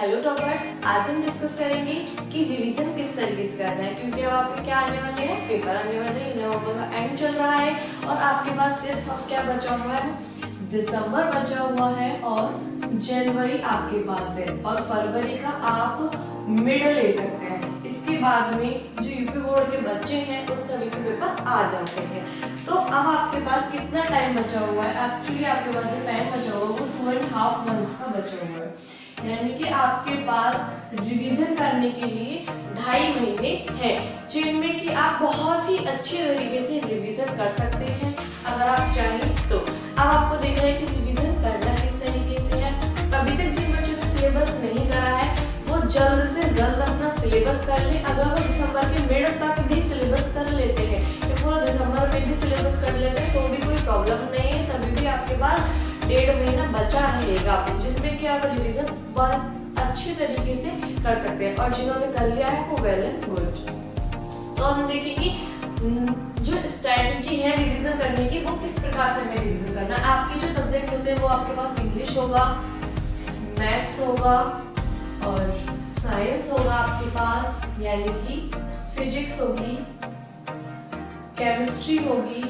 Hello toppers, आज हम discuss करेंगे कि रिवीजन किस तरीके से करना है, क्योंकि अब आपके क्या आने वाले हैं, पेपर आने वाले हैं, नवंबर का एंड चल रहा है और आपके पास सिर्फ अब क्या बचा हुआ है, दिसंबर बचा हुआ है और जनवरी आपके पास है और फरवरी का आप मिड ले सकते हैं। इसके बाद में जो यूपी बोर्ड के बच्चे हैं उन सभी के पेपर आ जाते हैं। तो अब आपके पास कितना टाइम बचा हुआ है, एक्चुअली आपके पास जो टाइम बचा हुआ है वो 2.5 मंथ्स का बचा हुआ है, यानी कि आपके पास रिवीजन करने के लिए 2.5 महीने हैं, जिनमें कि आप बहुत ही अच्छे तरीके से रिवीजन कर सकते हैं अगर आप चाहें तो। अब आपको देखना है कि रिवीजन करना किस तरीके से है। अभी तक जिन बच्चों ने सिलेबस नहीं करा है वो जल्द से जल्द अपना सिलेबस कर ले। अगर वो दिसंबर के मिड तक भी सिलेबस कर लेते हैं, तो पूरा दिसंबर में भी सिलेबस कर लेते हैं तो भी कोई प्रॉब्लम नहीं है, तभी भी आपके पास 1.5 महीना बचा रहेगा, जिसमें कि आप रिवीजन बहुत अच्छे तरीके से कर सकते हैं। और जिन्होंने कर लिया है वो वेल एंड गुड। तो हम देखेंगे जो स्ट्रेटजी है रिवीजन करने की वो किस प्रकार से हमें रिवीजन करना है। आपके जो सब्जेक्ट होते हैं वो आपके पास इंग्लिश होगा, मैथ्स होगा और साइंस होगा आपके पास, यानी कि फिजिक्स होगी, केमिस्ट्री होगी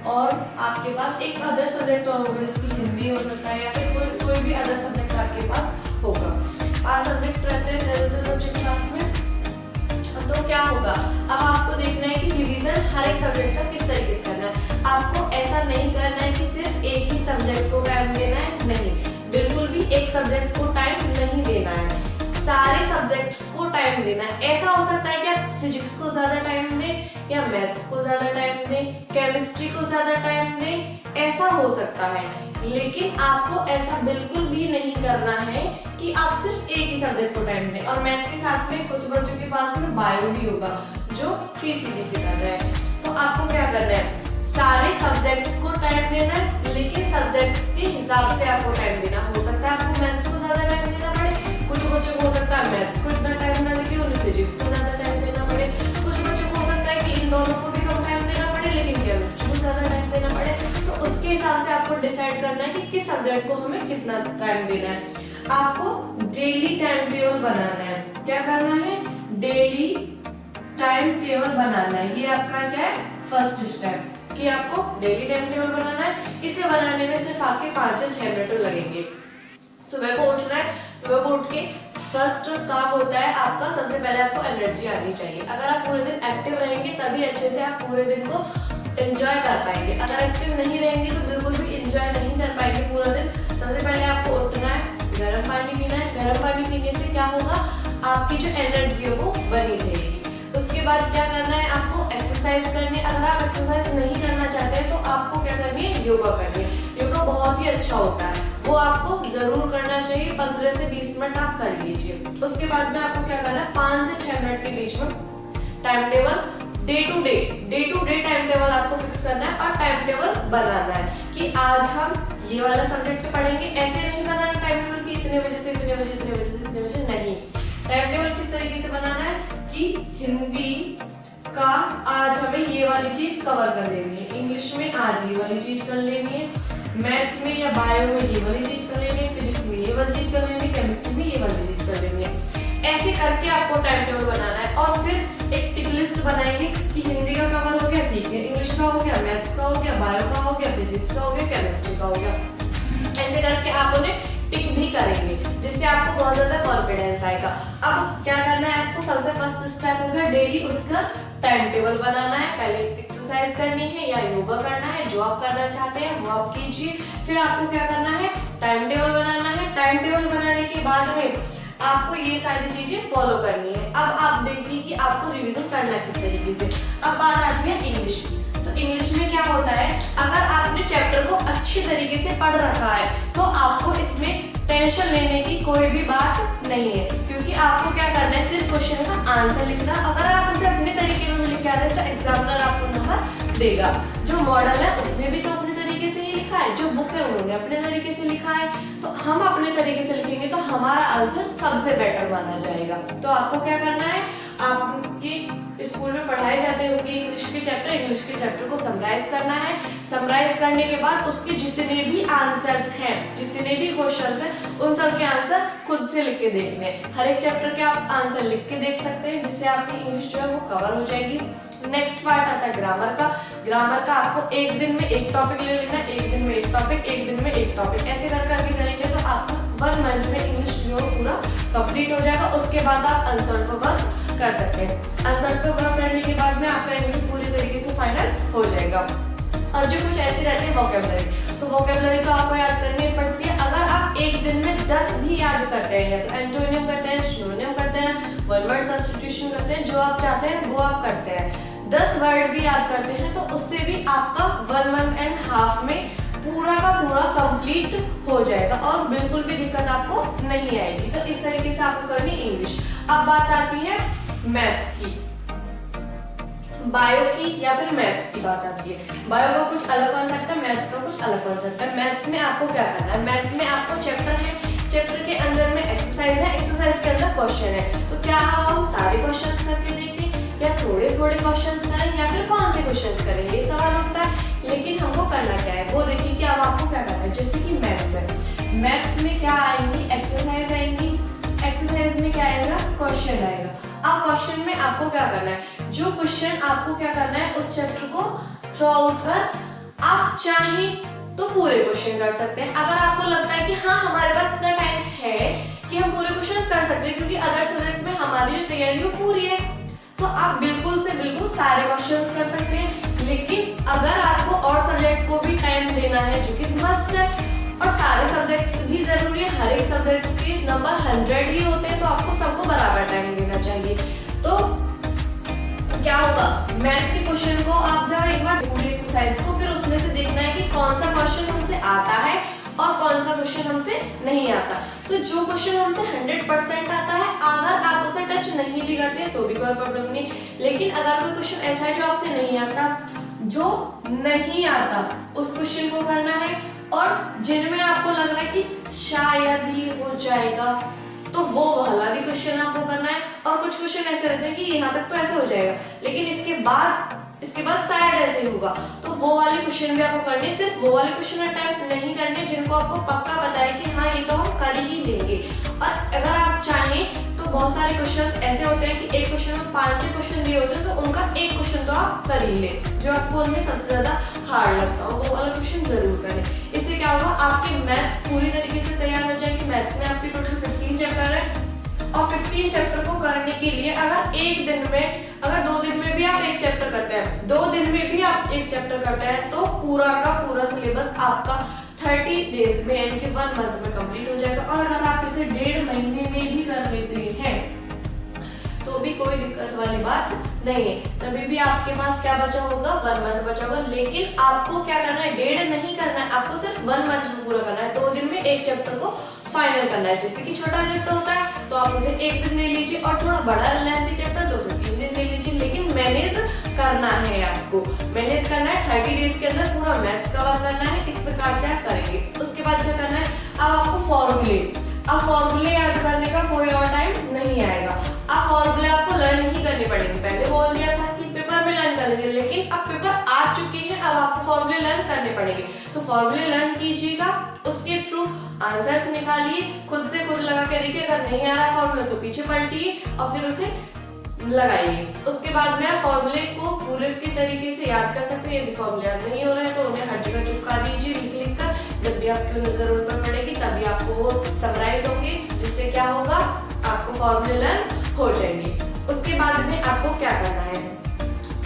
और आपके पास एक अदर सब्जेक्ट और होगा जिसकी हिंदी हो सकता है या फिर कोई भी अदर सब्जेक्ट आपके पास होगा। 5 सब्जेक्ट रहते हैं कोचिंग क्लास में। तो क्या होगा, अब आपको देखना है कि रिवीजन हर एक सब्जेक्ट का किस तरीके से करना है। आपको ऐसा नहीं करना है कि सिर्फ एक ही सब्जेक्ट को टाइम देना है, नहीं, बिल्कुल भी एक सब्जेक्ट को टाइम नहीं देना है, सारे सब्जेक्ट्स को टाइम देना है। ऐसा हो सकता है कि आप फिजिक्स को ज्यादा टाइम दें या मैथ्स को ज्यादा टाइम दें, केमिस्ट्री को ज्यादा टाइम दें, ऐसा हो सकता है, लेकिन आपको ऐसा बिल्कुल भी नहीं करना है कि आप सिर्फ एक ही सब्जेक्ट को टाइम दें। और मैथ के साथ में कुछ बच्चों के पास में बायो भी होगा जो पीसीबी से कर रहे हैं। तो आपको क्या करना है, सारे सब्जेक्ट्स को टाइम देना है, लेकिन सब्जेक्ट्स के हिसाब से आपको टाइम देना। हो सकता है आपको मैथ्स को ज्यादा टाइम देना पड़े, कुछ बच्चों को हो सकता है मैथ्स को इतना टाइम ना देके उन्हें फिजिक्स को ज्यादा टाइम देना पड़े, कुछ बच्चों को हो सकता है कि इन दोनों को भी कम टाइम देना पड़े लेकिन केमिस्ट्री को ज्यादा टाइम देना पड़े। तो उसके हिसाब से आपको डिसाइड करना है कि किस सब्जेक्ट को हमें कितना टाइम देना है। आपको डेली टाइम टेबल बनाना है। क्या करना है, डेली टाइम टेबल बनाना है। ये आपका क्या है, फर्स्ट स्टेप कि आपको डेली टाइम टेबल बनाना है। इसे बनाने में सिर्फ आपके 5 से 6 मिनट लगेंगे। सुबह को उठना है, सुबह को उठ के फर्स्ट काम होता है आपका, सबसे पहले आपको एनर्जी आनी चाहिए। अगर आप पूरे दिन एक्टिव रहेंगे तभी अच्छे से आप पूरे दिन को एंजॉय कर पाएंगे। अगर एक्टिव नहीं रहेंगे तो बिल्कुल भी एंजॉय नहीं कर पाएंगे पूरा दिन। सबसे पहले आपको उठना है, गर्म पानी पीना है। गर्म पानी पीने से क्या होगा, आपकी जो एनर्जी है वो बनी रहेगी। उसके बाद क्या करना है, आपको एक्सरसाइज करनी है। अगर आप एक्सरसाइज नहीं करना चाहते हैं तो आपको क्या करनी है, योगा करनी है। योगा बहुत ही अच्छा होता है, वो आपको जरूर करना चाहिए। 15 से 20 मिनट आप कर लीजिए। उसके बाद में आपको क्या करना है, 5 से 6 मिनट के बीच में time table day to day time table आपको फिक्स करना है और टाइम टेबल बनाना है कि आज हम ये वाला सब्जेक्ट पढ़ेंगे। ऐसे नहीं बनाना टाइम टेबल कि इतने बजे से इतने बजे, इतने बजे से इतने बजे, नहीं। टाइम टेबल किस तरीके से बनाना है कि हिंदी का आज हमें ये वाली चीज कवर कर लेनी है, इंग्लिश में आज ये वाली चीज कर लेनी है, मैथ में या बायो में ये वाली चीज कर लेनी है, फिजिक्स में ये वाली चीज कर लेनी है, केमिस्ट्री में ये वाली चीज कर लेनी है। ऐसे करके आपको टाइम टेबल बनाना है और फिर एक टिक लिस्ट बनाएंगे कि हिंदी का कवर हो गया, ठीक है, इंग्लिश का हो गया, मैथ्स का हो गया, बायो का हो गया, फिजिक्स का हो गया, केमिस्ट्री का हो गया। ऐसे करके आप उन्हें टिक भी करेंगे जिससे आपको बहुत ज्यादा कॉन्फिडेंस आएगा। अब क्या करना है, आपको सबसे फर्स्ट स्टेप हो गया डेली उठकर टाइम टेबल बनाना है। पहले एक्सरसाइज करनी है या योगा करना है, जो आप करना चाहते हैं वो आप कीजिए। फिर आपको क्या करना है, टाइम टेबल बनाना है। टाइम टेबल बनाने के बाद में आपको ये सारी चीजें फॉलो करनी है। अब आप देखिए कि आपको रिवीजन करना किस तरीके से। अब बात आती है इंग्लिश की। तो इंग्लिश में क्या होता है, अगर आपने चैप्टर को अच्छी तरीके से पढ़ रखा है तो आपको इसमें टेंशन लेने की कोई भी बात नहीं है, क्योंकि आपको क्या करना है, सिर्फ क्वेश्चन का आंसर लिखना। अगर आप उसे अपने तरीके में लिख के आते हैं तो एग्जामिनर आपको नंबर देगा। जो मॉडल है उसने भी तो अपने तरीके से ही लिखा है, जो बुक है उन्होंने अपने तरीके से लिखा है, तो हम अपने तरीके से लिखेंगे तो हमारा आंसर सबसे बेटर माना जाएगा। तो आपको क्या करना है, आपके स्कूल में पढ़ाए जाते होंगे इंग्लिश के चैप्टर को समराइज करना है। समराइज करने के बाद उसके जितने भी आंसर्स हैं, जितने भी क्वेश्चंस हैं, उन सब के आंसर खुद से लिख के देखने हैं। हर एक चैप्टर के आप आंसर लिख के देख सकते हैं, जिससे आपकी इंग्लिश जो है वो कवर हो जाएगी। नेक्स्ट पार्ट आता है ग्रामर का। ग्रामर का आपको एक दिन में एक टॉपिक ले लेना, एक दिन में एक टॉपिक, एक दिन में एक टॉपिक, ऐसे करके करेंगे तो आपका 1 मंथ में इंग्लिश जो पूरा कंप्लीट हो जाएगा। उसके बाद आप अनसॉल्व पर वर्क कर सकते हैं। अनसॉल्व पर वर्क करने के बाद में आपका इंग्लिश पूरी तरीके से फाइनल हो जाएगा। और जो कुछ ऐसे रहते हैं वोकैबुलरी, तो वोकैबुलरी तो आपको याद करनी पड़ती है। अगर आप एक दिन में 10 भी याद करते हैं, या तो एंटोनियम करते हैं, सिनोनिम करते हैं, वन वर्ड सब्स्टिट्यूशन करते हैं, जो आप चाहते हैं वो आप करते हैं, 10 वर्ड भी याद करते हैं, तो उससे भी आपका 1 मंथ एंड हाफ में पूरा का पूरा कंप्लीट हो जाएगा और बिल्कुल भी दिक्कत आपको नहीं आएगी। तो इस तरीके से आपको करनी इंग्लिश। अब बात आती है मैथ्स की, बायो की या फिर मैथ्स की बात आती है। बायो का कुछ अलग कॉन्सेप्ट है, मैथ्स का कुछ अलग कॉन्सेप्ट है। मैथ्स में आपको क्या करना है, मैथ्स में आपको चैप्टर है, चैप्टर के अंदर में एक्सरसाइज है, एक्सरसाइज के अंदर क्वेश्चन है। तो क्या हम सारे क्वेश्चंस करके देखें या थोड़े थोड़े क्वेश्चंस करें या फिर कौन से क्वेश्चंस करें, ये सवाल उठता है। लेकिन हमको करना क्या है वो देखिए कि अब आपको क्या करना है। जैसे कि मैथ्स है, मैथ्स में क्या आएंगी, एक्सरसाइज आएंगी, एक्सरसाइज में क्या आएगा, क्वेश्चन आएगा। अब क्वेश्चन में आपको क्या करना है, जो क्वेश्चन आपको क्या करना है उस चैप्टर को थ्रू आउट कर आप चाहें तो पूरे क्वेश्चन कर सकते हैं। अगर आपको लगता है कि हाँ हमारे पास इतना टाइम है कि हम पूरे क्वेश्चन कर सकते हैं क्योंकि अदर सब्जेक्ट में हमारी जो तैयारी वो पूरी है, तो आप बिल्कुल से बिल्कुल सारे क्वेश्चंस कर सकते हैं। लेकिन अगर आपको और सब्जेक्ट को भी टाइम देना है जो कि मस्ट है, और सारे सब्जेक्ट्स भी जरूरी है, हर एक सब्जेक्ट्स के नंबर 100 ही होते हैं, तो आपको सबको बराबर टाइम देना चाहिए। तो क्या होगा, मैथ के क्वेश्चन को आप जब एक बार पूरी एक्सरसाइज को, फिर उसमें से देखना है कि कौन सा क्वेश्चन हमसे आता है और कौन सा क्वेश्चन हमसे नहीं आता। तो जो क्वेश्चन हमसे 100% आता है, अगर आप उसे टच नहीं भी करते हैं तो भी कोई प्रॉब्लम नहीं। लेकिन अगर कोई क्वेश्चन ऐसा है जो आपसे नहीं आता, जो नहीं आता उस क्वेश्चन को करना है, और जिनमें आपको लग रहा है कि शायद ही हो जाएगा तो वो वाला भी क्वेश्चन आपको करना है। और कुछ क्वेश्चन ऐसे रहते हैं कि यहाँ तक तो ऐसे हो जाएगा लेकिन इसके बाद शायद ऐसे होगा, तो वो वाले क्वेश्चन भी आपको करने। सिर्फ वो वाले क्वेश्चन अटेम्प्ट नहीं करने जिनको आपको पक्का पता है कि हाँ ये तो हम कर ही लेंगे। और अगर आप चाहें तो बहुत सारे क्वेश्चन ऐसे होते हैं कि एक क्वेश्चन में 5-6 क्वेश्चन दिए होते हैं, तो उनका एक क्वेश्चन तो आप कर ही ले, जो आपको उनमें सबसे ज्यादा हार्ड लगता हो वो वाला क्वेश्चन जरूर करें। इससे क्या होगा, आपके मैथ्स पूरी तरीके से तैयार हो जाएगी। मैथ्स में आपके टोटल 15 चैप्टर है, और 15 चैप्टर को करने के लिए अगर एक दिन में, अगर 2 दिन में भी आप एक चैप्टर करते हैं, 2 दिन में भी आप एक चैप्टर करते हैं, तो पूरा का पूरा सिलेबस आपका 30 डेज में यानी कि 1 मंथ में कंप्लीट हो जाएगा। और अगर आप इसे 1.5 महीने में भी कर लेते हैं तो भी कोई दिक्कत वाली बात नहीं है, तभी भी आपके पास क्या बचा होगा, 1 मंथ बचा होगा। लेकिन आपको क्या करना है, 1.5 नहीं करना है, आपको सिर्फ 1 मंथ में पूरा करना है। 2 दिन में एक चैप्टर को फाइनल करना है। जैसे कि छोटा चैप्टर होता है तो आप उसे 1 दिन ले लीजिए, और थोड़ा बड़ा लेंथी चैप्टर तो उसे 3 दिन ले लीजिए। लेकिन मैनेज करना है, आपको मैनेज करना है। 30 डेज के अंदर पूरा मैथ्स कवर करना है। इस प्रकार से आप करेंगे। उसके बाद क्या करना है, अब आपको फॉर्मूले याद करने का कोई और टाइम नहीं आएगा। अब फॉर्मूले आपको लर्न ही करने पड़ेंगे। पहले बोल दिया था कि पेपर में लर्न कर लेंगे, लेकिन अब पेपर आ चुके हैं, अब आपको फॉर्मूले लर्न करने पड़ेंगे। तो फॉर्मूले लर्न कीजिएगा, उसके थ्रू आंसर्स निकालिए, खुद से खुद लगा के देखिए। अगर नहीं आ रहा फॉर्मूला तो पीछे पलटिए और फिर उसे लगाइए। उसके बाद में आप फॉर्मूले को पूरे के तरीके से याद कर सकते हैं। यदि फॉर्मूले याद नहीं हो रहे हैं तो उन्हें हर जगह चिपका दीजिए लिख कर। जब भी आपकी उन्हें जरूरत पड़ेगी तभी आपको वो समराइज होंगे, जिससे क्या होगा, आपको फॉर्मूले लर्न हो जाएंगे। उसके बाद में आपको क्या करना है,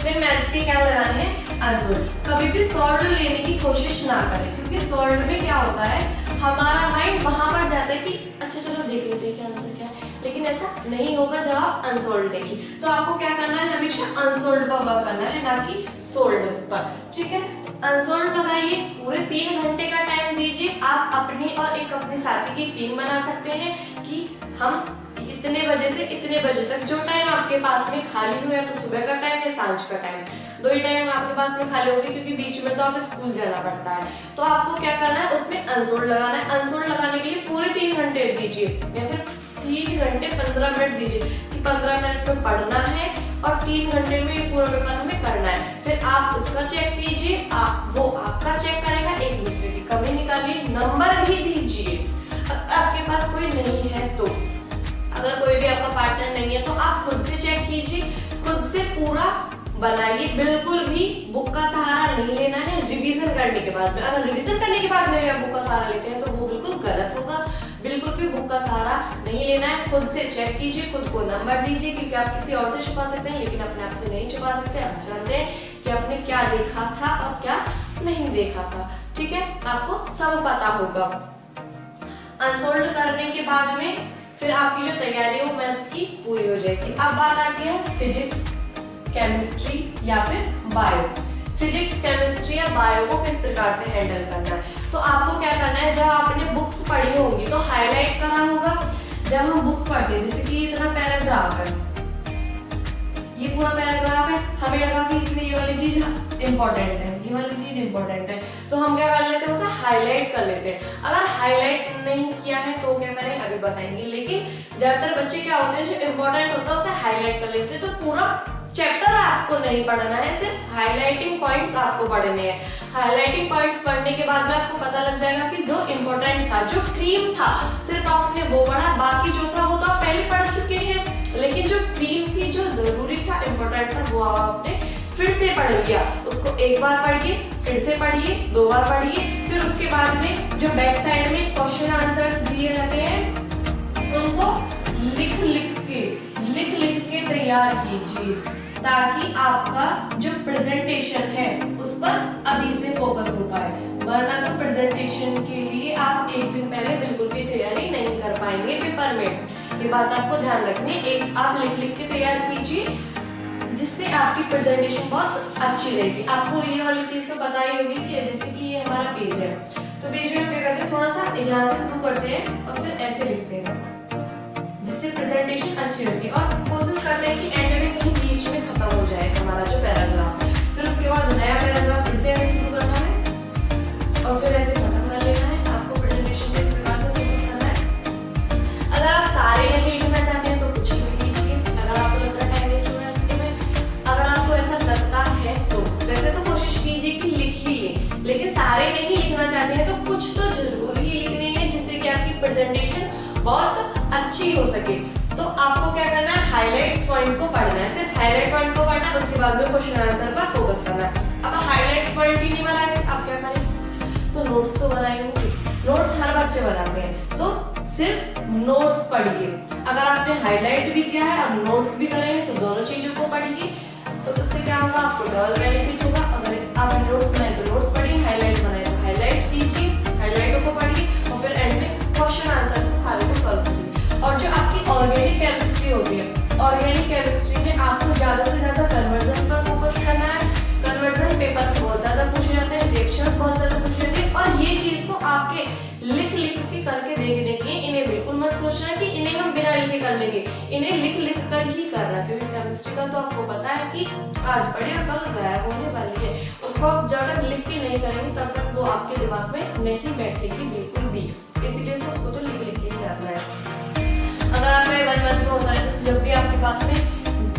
फिर मैथ्स के क्या लगाने हैं, आंसर। कभी भी सॉल्व लेने की कोशिश ना करें, क्योंकि सॉल्व में क्या होता है, हमारा माइंड वहां पर जाता है कि अच्छा चलो देख लेते हैं क्या आंसर क्या है, लेकिन ऐसा नहीं होगा जब आप अनसोल्ड लेंगे। तो आपको क्या करना है, हमेशा अनसोल्ड पर वर्क करना है, ना कि सोल्ड पर। ठीक है, अनसोल्ड लगाइए, पूरे 3 घंटे का टाइम दीजिए। आप अपनी और एक अपने साथी की टीम बना सकते हैं कि हम इतने बजे से इतने बजे तक, जो टाइम आपके पास में खाली हो, या तो सुबह का टाइम या सांझ का टाइम, 2 ही टाइम आपके पास में खाली होगी, क्योंकि बीच में तो आप स्कूल जाना पड़ता है। तो आपको क्या करना है, उसमें अनसोल्ड लगाना है। अनसोल्ड लगाने के लिए पूरे 3 घंटे दीजिए, या फिर 3 घंटे 15 मिनट दीजिए कि 15 मिनट में पढ़ना है और 3 घंटे में ये पूरा पेपर हमें करना है। फिर आप उसका चेक कीजिए, वो आपका चेक करेगा, एक दूसरे की कमी निकालिए, नंबर भी दीजिए। आपके पास कोई नहीं है तो, अगर कोई भी आपका पार्टनर नहीं है तो आप खुद से चेक कीजिए, खुद से पूरा बनाइए। बिल्कुल भी बुक का सहारा नहीं लेना है रिवीजन करने के बाद में। अगर रिवीजन करने के बाद में आप बुक का सहारा लेते हैं तो वो बिल्कुल गलत होगा। बिल्कुल भी बुक का सहारा नहीं लेना है, खुद से चेक कीजिए, खुद को नंबर दीजिए, क्योंकि आप किसी और से छुपा सकते हैं लेकिन अपने आप से नहीं छुपा सकते। आप जानते हैं कि आपने क्या देखा था और क्या नहीं देखा था, ठीक है, आपको सब पता होगा। अनसोल्ड करने के बाद में फिर आपकी जो तैयारी है वो मैथ्स की पूरी हो जाएगी। अब बात आती है फिजिक्स, केमिस्ट्री या फिर बायो। फिजिक्स, केमिस्ट्री या बायो को किस प्रकार से हैंडल करना है, तो आपको क्या करना है, जब आपने बुक्स पढ़ी होंगी तो हाईलाइट करा होगा। जब हम बुक्स पढ़ते हैं, जैसे कि इतना पैराग्राफ है, ये पूरा पैराग्राफ है, हमें लगा कि इसमें ये वाली चीज इंपॉर्टेंट है, ये वाली चीज इंपॉर्टेंट है, तो हम क्या कर लेते हैं, उसे हाईलाइट कर लेते हैं। अगर हाईलाइट नहीं किया है तो क्या करें, अभी बताएंगे। लेकिन ज्यादातर बच्चे क्या होते हैं, जो इंपॉर्टेंट होता है उसे हाईलाइट कर लेते हैं। तो पूरा चैप्टर आपको नहीं पढ़ना है, सिर्फ हाईलाइटिंग पॉइंट्स आपको पढ़ने हैं। हाईलाइटिंग पॉइंट्स पढ़ने के बाद में आपको पता लग जाएगा कि जो इंपॉर्टेंट था, जो क्रीम था, सिर्फ आपने वो पढ़ा, बाकी जो था वो तो आप पहले पढ़ चुके हैं। लेकिन जो क्रीम थी, जो जरूरी था, इंपॉर्टेंट था, वो आपने फिर से पढ़ लिया। उसको एक बार पढ़िए, फिर से पढ़िए, 2 बार पढ़िए, फिर उसके बाद में जो बैक साइड में क्वेश्चन आंसर दिए रहते हैं उनको लिख लिख के तैयार कीजिए, ताकि आपका जो प्रेजेंटेशन है उस पर अभी से फोकस हो पाए। वरना तो प्रेजेंटेशन के लिए आप एक दिन पहले बिल्कुल भी तैयारी नहीं कर पाएंगे पेपर में। ये बात आपको ध्यान रखनी है। एक आप लिख के तैयार कीजिए, जिससे आपकी प्रेजेंटेशन बहुत अच्छी रहेगी। आपको ये वाली चीज तो पता ही होगी कि जैसे कि ये हमारा पेज है, तो पेज में क्या करते हैं, थोड़ा सा यहाँ से शुरू करते हैं और फिर ऐसे लिखते हैं, जिससे प्रेजेंटेशन अच्छी होती है। और कोशिश करते हैं कि एंड में कहीं बीच में खत्म हो जाए हमारा जो पैराग्राफ। फिर उसके बाद नया पैराग्राफ फिर से ऐसे शुरू करना है और फिर ऐसे खत्म कर लेना है। आपको प्रेजेंटेशन में इस प्रकार से फोकस करना है। अगर आप सारे नहीं लिखना चाहते हैं तो कुछ लिख लीजिए, अगर आपको लग रहा है टाइम वेस्ट हो रहा है लिखने में। अगर आपको ऐसा लगता है तो वैसे तो कोशिश कीजिए कि लिख ही लें, लेकिन सारे नहीं लिखना चाहते हैं तो कुछ तो जरूर ही लिखने हैं, जिससे कि आपकी प्रेजेंटेशन बहुत अच्छी हो सके। तो आपको क्या करना है, हाईलाइट्स पॉइंट को पढ़ना है, सिर्फ हाईलाइट पॉइंट को पढ़ना है। उसके बाद में क्वेश्चन आंसर पर फोकस करना है। अब हाईलाइट्स पॉइंट ही नहीं बनाए, आप क्या करें, तो नोट्स तो बनाए होंगे। नोट्स हर बच्चे बनाते हैं, तो सिर्फ नोट्स पढ़िए। अगर आपने हाईलाइट भी किया है, अब नोट्स भी करे हैं, तो दोनों चीजों को पढ़िए। तो इससे क्या होगा, आपको डबल बेनिफिट होगा। अगर आपने नोट्स बनाए तो नोट्स पढ़िए, हाईलाइट बनाए तो हाईलाइट कीजिए, हाईलाइटों को पढ़िए और फिर एंड में क्वेश्चन आंसर को सारे को सॉल्व कीजिए। और जो आपकी ऑर्गेनिक केमिस्ट्री होती है, ऑर्गेनिक केमिस्ट्री में आपको ज्यादा से ज्यादा कन्वर्जन पर फोकस करना है। कन्वर्जन पेपर में बहुत ज्यादा पूछे जाते हैं, रिएक्शंस बहुत ज्यादा पूछे जाते हैं, और ये चीज तो आपके लिख के करके देखने की। इन्हें बिल्कुल मत सोचना कि इन्हें हम बिना लिखे कर लेंगे, इन्हें लिख कर ही करना, क्योंकि केमिस्ट्री का तो आपको पता है कि आज पढ़ी और कल गायब होने वाली है। उसको आप जब तक लिख के नहीं करेंगे तब तक वो आपके दिमाग में नहीं बैठेगी बिल्कुल भी, इसीलिए तो उसको तो लिख के ही करना है। अगर आपका 1 मंथ में होता है, तो जब भी आपके पास में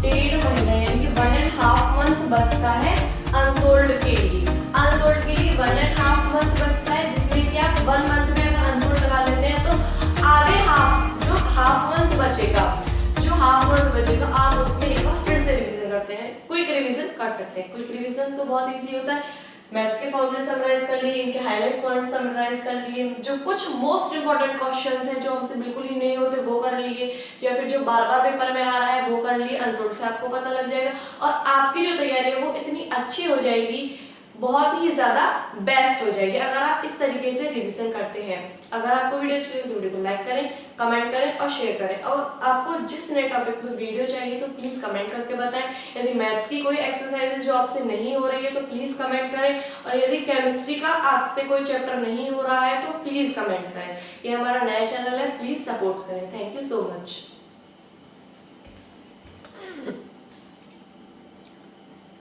1.5 महीना यानी कि 1.5 मंथ बचता है अनसोल्ड के लिए, अनसोल्ड के लिए 1.5 मंथ बचता है, जिसमें कि आप 1 मंथ में अगर अनसोल्ड लगा लेते हैं तो आधे जो हाफ मंथ बचेगा, आप उसमें एक बार फिर से रिवीजन करते हैं। क्विक रिवीजन कर सकते हैं। क्विक रिवीजन तो बहुत इजी होता है। मैथ्स के फॉर्मूले समराइज कर लिए, इनके हाईलाइट पॉइंट समराइज कर लिए, जो कुछ मोस्ट इंपॉर्टेंट क्वेश्चंस हैं जो हमसे बिल्कुल ही नहीं होते वो कर लिए, या फिर जो बार बार पेपर में आ रहा है वो कर लिए। अनसोल्ड से आपको पता लग जाएगा और आपकी जो तैयारी है वो इतनी अच्छी हो जाएगी, बहुत ही ज्यादा बेस्ट हो जाएगी अगर आप इस तरीके से रिवीजन करते हैं। अगर आपको वीडियो अच्छी लगी तो वीडियो को लाइक करें, कमेंट करें और शेयर करें। और आपको जिस नए टॉपिक पे वीडियो चाहिए तो प्लीज कमेंट करके बताएं। यदि मैथ्स की कोई एक्सरसाइज जो आपसे नहीं हो रही है तो प्लीज कमेंट करें, और यदि केमिस्ट्री का आपसे कोई चैप्टर नहीं हो रहा है तो प्लीज कमेंट करें। ये हमारा नया चैनल है, प्लीज सपोर्ट करें। Thank you so much.